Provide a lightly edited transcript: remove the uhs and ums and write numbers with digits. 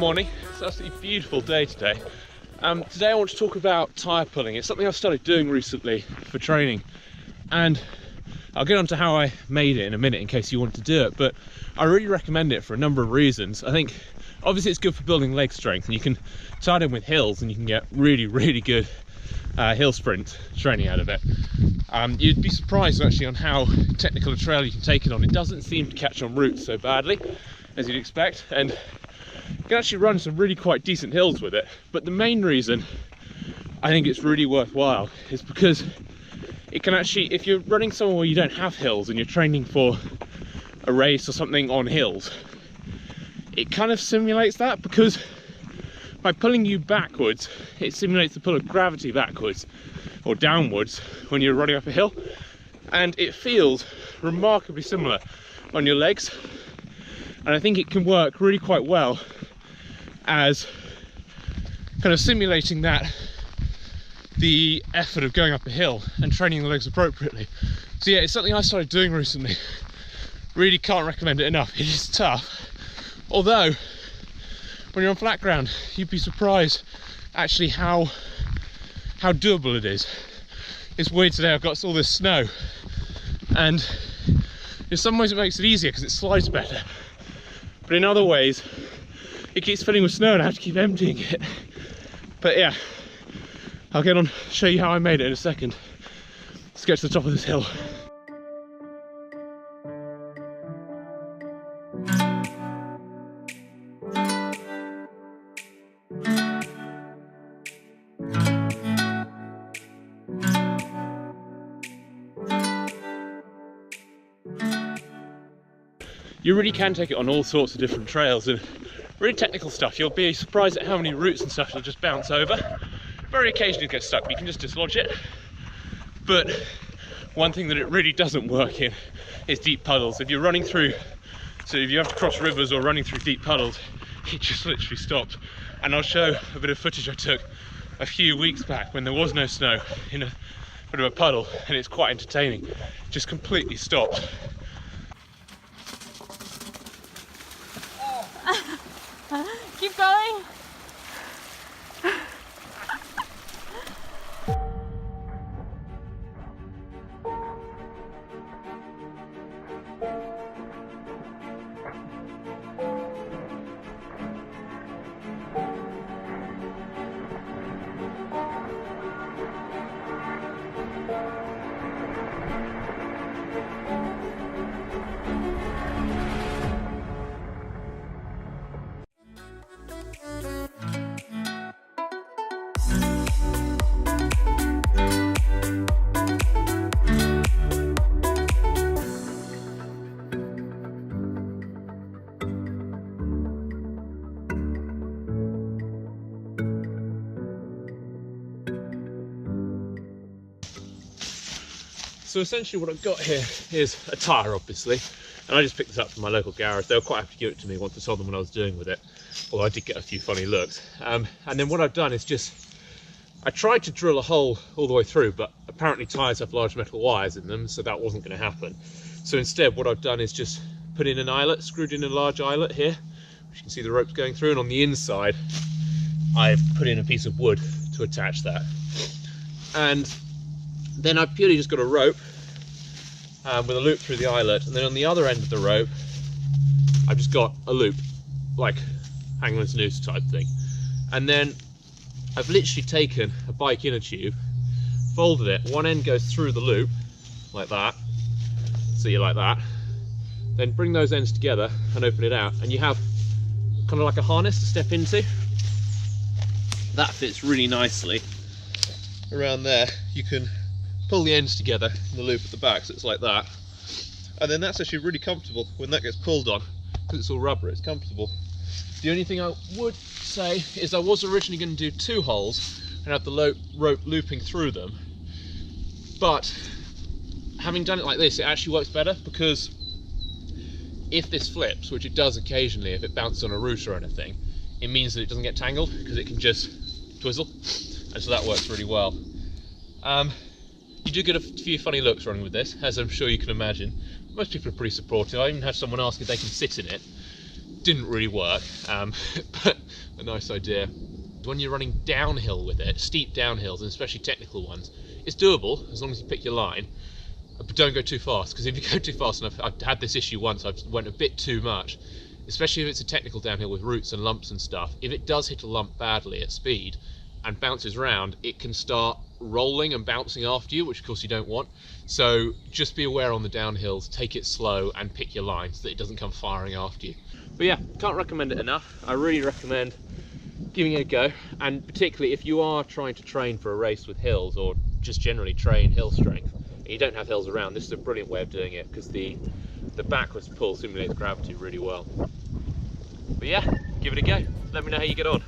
morning. It's an absolutely beautiful day today. Today I want to talk about tyre pulling. It's something I've started doing recently for training, and I'll get on to how I made it in a minute in case you want to do it, but I really recommend it for a number of reasons. I think obviously it's good for building leg strength, and you can tie it in with hills and you can get really good hill sprint training out of it. You'd be surprised actually on how technical a trail you can take it on. It doesn't seem to catch on roots so badly as you'd expect, and you can actually run some really quite decent hills with it. But the main reason I think it's really worthwhile is because it can actually, if you're running somewhere where you don't have hills and you're training for a race or something on hills, it kind of simulates that, because by pulling you backwards, it simulates the pull of gravity backwards or downwards when you're running up a hill, and it feels remarkably similar on your legs. And I think it can work really quite well as kind of simulating that, the effort of going up a hill and training the legs appropriately. So yeah, it's something I started doing recently. Really can't recommend it enough. It is tough, although when you're on flat ground you'd be surprised actually how doable it is. It's weird today, I've got all this snow, and in some ways it makes it easier because it slides better, but in other ways it keeps filling with snow and I have to keep emptying it. But yeah, I'll get on, show you how I made it in a second. Let's get to the top of this hill. You really can take it on all sorts of different trails and really technical stuff. You'll be surprised at how many roots and stuff you'll just bounce over. Very occasionally get stuck, but you can just dislodge it. But one thing that it really doesn't work in is deep puddles. If you're running through, so if you have to cross rivers or running through deep puddles, it just literally stops. And I'll show a bit of footage I took a few weeks back when there was no snow in a bit of a puddle, and it's quite entertaining. It just completely stopped. Keep going. So essentially what I've got here is a tyre, obviously, and I just picked this up from my local garage. They were quite happy to give it to me once I told them what I was doing with it, although I did get a few funny looks. And then what I've done is I tried to drill a hole all the way through, but apparently tyres have large metal wires in them, so that wasn't going to happen. So instead what I've done is just put in an eyelet, screwed in a large eyelet here, which you can see the ropes going through, and on the inside I've put in a piece of wood to attach that. And then I've purely just got a rope with a loop through the eyelet, and then on the other end of the rope I've just got a loop, like hangman's noose type thing. And then I've literally taken a bike inner tube, folded it, one end goes through the loop like that, see like that, then bring those ends together and open it out, and you have kind of like a harness to step into. That fits really nicely around there. You can pull the ends together in the loop at the back, so it's like that, and then that's actually really comfortable when that gets pulled on, because it's all rubber, it's comfortable. The only thing I would say is I was originally going to do 2 holes and have the rope looping through them, but having done it like this, it actually works better, because if this flips, which it does occasionally if it bounces on a root or anything, it means that it doesn't get tangled, because it can just twizzle, and so that works really well. You do get a few funny looks running with this, as I'm sure you can imagine. Most people are pretty supportive. I even had someone ask if they can sit in it, didn't really work, but a nice idea. When you're running downhill with it, steep downhills, and especially technical ones, it's doable as long as you pick your line, but don't go too fast, because if you go too fast, and I've had this issue once, I went a bit too much, especially if it's a technical downhill with roots and lumps and stuff. If it does hit a lump badly at speed and bounces around, it can start rolling and bouncing after you, which of course you don't want. So just be aware on the downhills, take it slow and pick your line so that it doesn't come firing after you. But yeah, can't recommend it enough. I really recommend giving it a go, and particularly if you are trying to train for a race with hills, or just generally train hill strength, and you don't have hills around, this is a brilliant way of doing it, because the backwards pull simulates gravity really well. But yeah, give it a go. Let me know how you get on.